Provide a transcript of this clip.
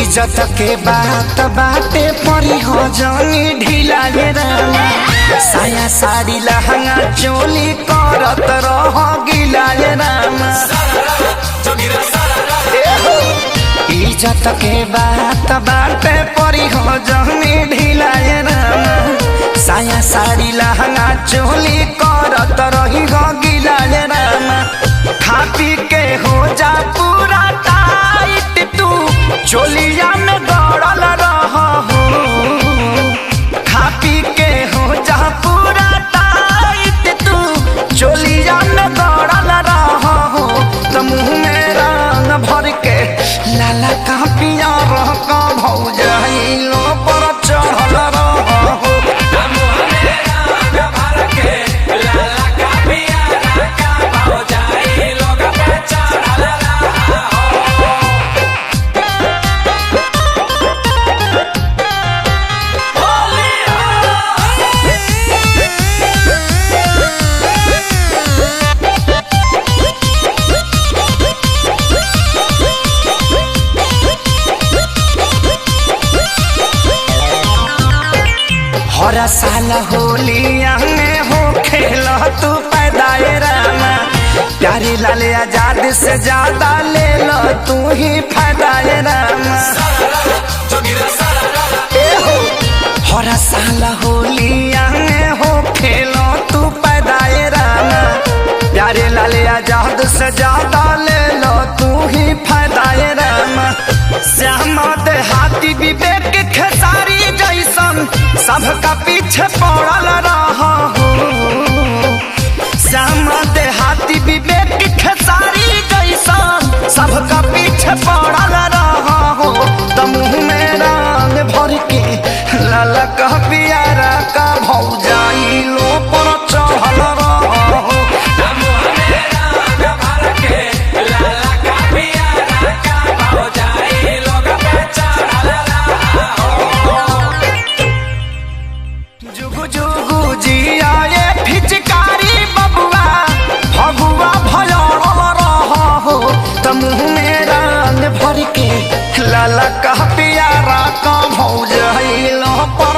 इज्जत के बात बाटे परी हो जानी ढीला गे रामा। साया साड़ी लहंगा चोली करत रह गिला गे रामा। इज्जत के बात बाटे परी हो जानी ढीला गे रामा। साया साड़ी लहंगा चोली करत रही हो गिला गे रामा। खा पी के हो जा पूरा टाइट तू चोलिया में दौड़ल रह हो। खा पी के हो जा पूरा टाइट तू चोलिया में दौड़ल रह हो। तो मुँह में रंग भर के लाला का पिया रह का भौजाइलो पर चढ़ल रह हो। हर साल होलिया में हो खेला तू पैदाए रामा। प्यारी लाल आजाद से ज्यादा ले लो तू ही फायदाए रामा। हर साल होलिया में हो खेला तू पैदाए रामा। प्यारे लाल आजाद से ज्यादा ले लो तू ही फायदाए रामा। श्यामा देहाती विवेक खेसारी जैसन सबका पीछे पड़ल रह हो। श्यामा देहाती विवेक खेसारी जैसन सबका पीछे पड़ल रह हो। तो मुँह में रंग भर के लाला का पियारा का भौजाइलो पर चढ़ल रह हो। जुगु जुगु जिया ये फिचकारी बबुआ भगुआ भयल रह हो। तो मुँह में रंग भर के लाला का पियारा का भौजाइलो पर